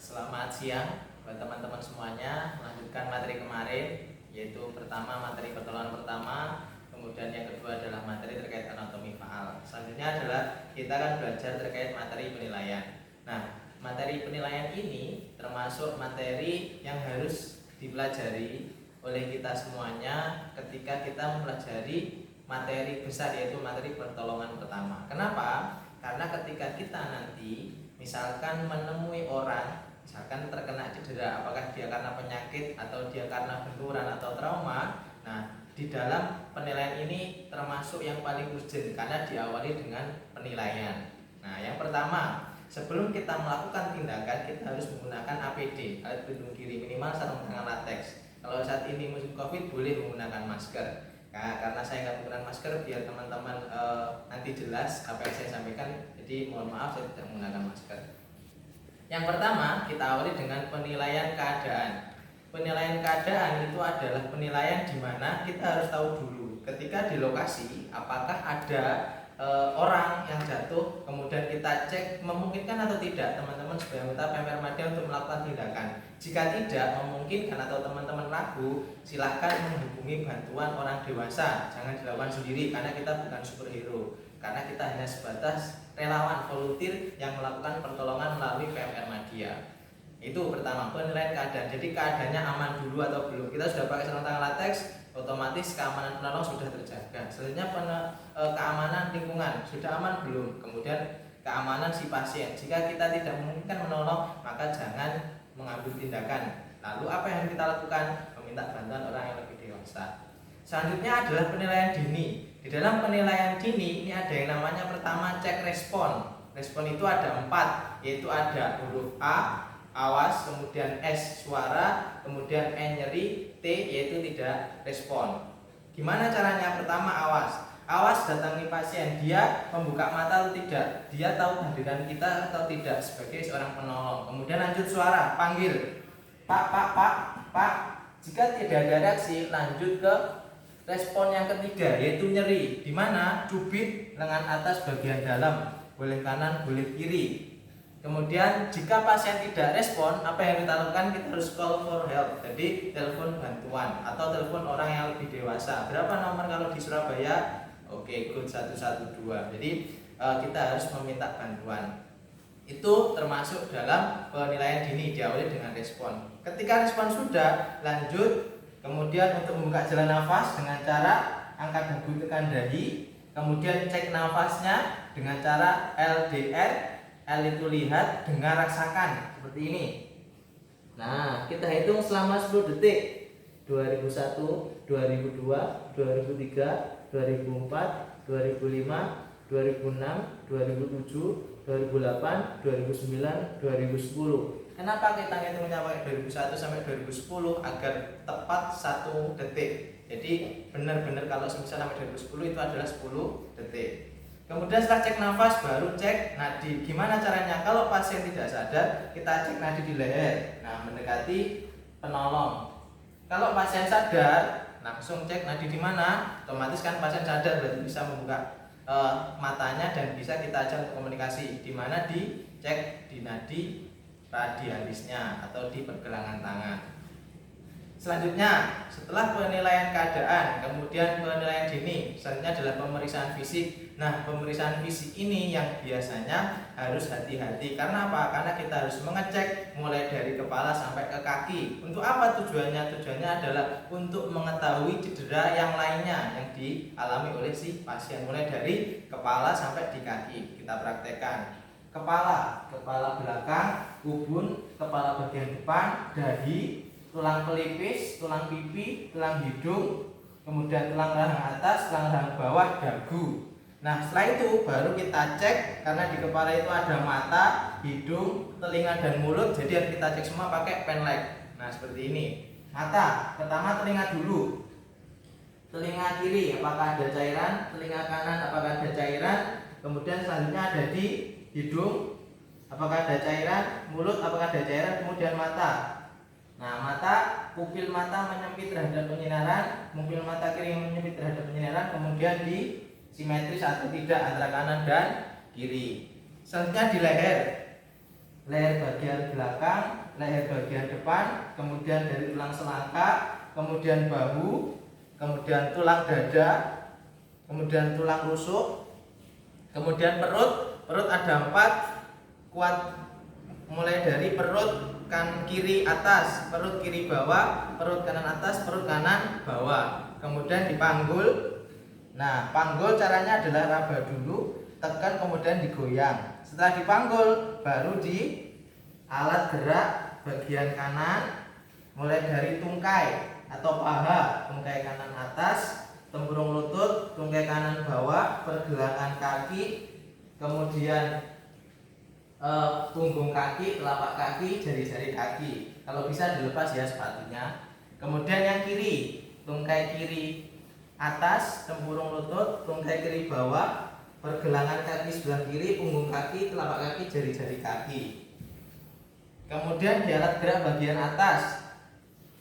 Selamat siang buat teman-teman semuanya. Melanjutkan materi kemarin, yaitu pertama materi pertolongan pertama, kemudian yang kedua adalah materi terkait anatomi faal. Selanjutnya adalah kita akan belajar terkait materi penilaian. Nah, materi penilaian ini termasuk materi yang harus dipelajari oleh kita semuanya ketika kita mempelajari materi besar, yaitu materi pertolongan pertama. Kenapa? Karena ketika kita nanti misalkan menemui orang, misalkan terkena cedera, apakah dia karena penyakit atau dia karena benturan atau trauma. Nah, di dalam penilaian ini termasuk yang paling urgent karena diawali dengan penilaian. Nah, yang pertama, sebelum kita melakukan tindakan, kita harus menggunakan APD, alat pelindung diri, minimal sarung tangan latex. Kalau saat ini musim COVID boleh menggunakan masker. Nah, karena saya nggak menggunakan masker, biar teman-teman nanti jelas apa yang saya sampaikan, jadi mohon maaf saya tidak menggunakan masker. Yang pertama, kita awali dengan penilaian keadaan. Penilaian keadaan itu adalah penilaian di mana kita harus tahu dulu ketika di lokasi apakah ada orang yang jatuh, kemudian kita cek memungkinkan atau tidak teman-teman sebagai anggota PMR Madya untuk melakukan tindakan. Jika tidak memungkinkan atau teman-teman ragu, silahkan menghubungi bantuan orang dewasa. Jangan dilakukan sendiri karena kita bukan superhero, karena kita hanya sebatas relawan volunteer yang melakukan pertolongan melalui PMR Madya. Itu pertama, penilaian keadaan. Jadi keadaannya aman dulu atau belum. Kita sudah pakai sarung tangan latex, otomatis keamanan penolong sudah terjaga. Selanjutnya keamanan lingkungan sudah aman belum. Kemudian keamanan si pasien. Jika kita tidak memungkinkan menolong, maka jangan mengambil tindakan. Lalu apa yang kita lakukan? Meminta bantuan orang yang lebih dewasa. Selanjutnya adalah penilaian dini. Di dalam penilaian dini ini ada yang namanya pertama cek respon. Respon itu ada 4, yaitu ada huruf A, awas, kemudian S suara, kemudian E nyeri, T yaitu tidak respon. Gimana caranya? Pertama awas. Awas datangi pasien, dia membuka mata atau tidak, dia tahu kehadiran kita atau tidak sebagai seorang penolong. Kemudian lanjut suara, panggil Pak, Pak, Pak, Pak. Jika tidak ada reaksi, lanjut ke respon yang ketiga, yaitu nyeri. Di mana? Cubit lengan atas bagian dalam, boleh kanan, boleh kiri. Kemudian jika pasien tidak respon, apa yang kita lakukan? Kita harus call for help. Jadi telepon bantuan atau telepon orang yang lebih dewasa. Berapa nomor kalau di Surabaya? Oke, good 112. Jadi kita harus meminta bantuan. Itu termasuk dalam penilaian dini, diawali dengan respon. Ketika respon sudah, lanjut. Kemudian untuk membuka jalan nafas dengan cara angkat dagu tekan dahi. Kemudian cek nafasnya dengan cara LDR. L itu lihat, dengar, rasakan, seperti ini. Nah, kita hitung selama 10 detik. 2001, 2002, 2003, 2004, 2005, 2006, 2007, 2008, 2009, 2010. Kenapa kita ngitungnya pakai 2001 sampai 2010? Agar tepat 1 detik. Jadi benar-benar kalau misalnya sampai 2010 itu adalah 10 detik. Kemudian setelah cek nafas baru cek nadi. Gimana caranya? Kalau pasien tidak sadar, kita cek nadi di leher. Nah, mendekati penolong. Kalau pasien sadar, langsung cek nadi di mana. Otomatis kan pasien sadar, berarti bisa membuka matanya dan bisa kita ajak komunikasi. Di mana? Dicek di nadi radialisnya atau di pergelangan tangan. Selanjutnya, setelah penilaian keadaan, kemudian penilaian dini, selanjutnya adalah pemeriksaan fisik. Nah, pemeriksaan fisik ini yang biasanya harus hati-hati. Karena apa? Karena kita harus mengecek mulai dari kepala sampai ke kaki. Untuk apa tujuannya? Tujuannya adalah untuk mengetahui cedera yang lainnya yang dialami oleh si pasien, mulai dari kepala sampai di kaki. Kita praktekkan. Kepala belakang, ubun, kepala bagian depan, dahi, tulang pelipis, tulang pipi, tulang hidung, kemudian tulang rahang atas, tulang rahang bawah, dagu. Nah, setelah itu baru kita cek, karena di kepala itu ada mata, hidung, telinga dan mulut. Jadi harus kita cek semua pakai penlek. Nah, seperti ini. Mata, pertama telinga dulu. Telinga kiri apakah ada cairan, telinga kanan apakah ada cairan. Kemudian selanjutnya ada di hidung, apakah ada cairan, mulut apakah ada cairan, kemudian mata. Nah, mata, pupil mata menyempit terhadap penyinaran, pupil mata kiri menyempit terhadap penyinaran, kemudian di simetris atau tidak antara kanan dan kiri. Selanjutnya di leher. leher bagian belakang, leher bagian depan, kemudian dari tulang selangkah, kemudian bahu, kemudian tulang dada, kemudian tulang rusuk, kemudian perut. Perut ada 4, kuat mulai dari perut kiri atas, perut kiri bawah, perut kanan atas, perut kanan bawah. Kemudian dipanggul. Nah, panggul caranya adalah raba dulu, tekan kemudian digoyang. Setelah dipanggul baru di alat gerak bagian kanan mulai dari tungkai atau paha, tungkai kanan atas, tempurung lutut, tungkai kanan bawah, pergelangan kaki, kemudian punggung kaki, telapak kaki, jari-jari kaki. Kalau bisa dilepas ya sepatunya. Kemudian yang kiri, tungkai kiri atas, tempurung lutut, tungkai kiri bawah, pergelangan kaki sebelah kiri, punggung kaki, telapak kaki, jari-jari kaki. Kemudian di alat gerak bagian atas,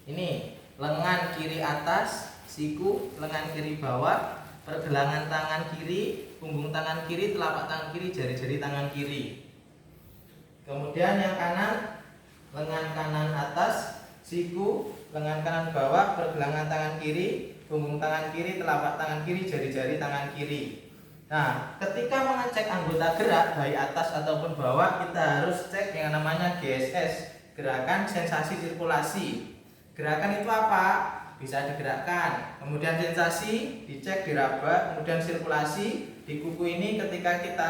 ini lengan kiri atas, siku, lengan kiri bawah, pergelangan tangan kiri, punggung tangan kiri, telapak tangan kiri, jari-jari tangan kiri. Kemudian yang kanan, lengan kanan atas, siku, lengan kanan bawah, pergelangan tangan kiri, punggung tangan kiri, telapak tangan kiri, jari-jari tangan kiri. Nah, ketika mengecek anggota gerak baik atas ataupun bawah, kita harus cek yang namanya GSS, gerakan sensasi sirkulasi. Gerakan itu apa? Bisa digerakkan. Kemudian sensasi dicek diraba, kemudian sirkulasi di kuku ini ketika kita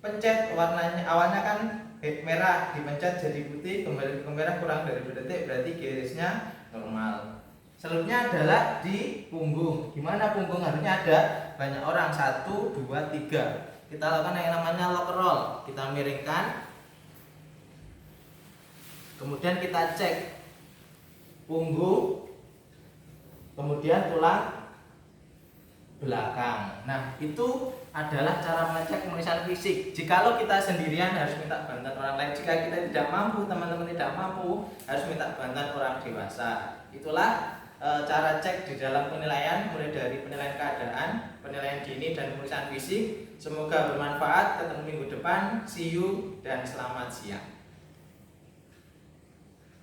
pencet warnanya awalnya kan merah, dipencet jadi putih, kembali ke merah kurang dari 2 detik, berarti GSS-nya normal. Selanjutnya adalah di punggung. Gimana punggung? Harusnya ada banyak orang, 1, 2, 3. Kita lakukan yang namanya lock roll. Kita miringkan, kemudian kita cek punggung, kemudian tulang belakang. Nah, itu adalah cara mengecek pemeriksaan fisik. Jikalau kita sendirian harus minta bantuan orang lain. Jika kita tidak mampu, teman-teman tidak mampu, harus minta bantuan orang dewasa. Itulah cara cek di dalam penilaian, mulai dari penilaian keadaan, penilaian dini, dan pemeriksaan fisik. Semoga bermanfaat. Ketemu minggu depan. See you dan selamat siang.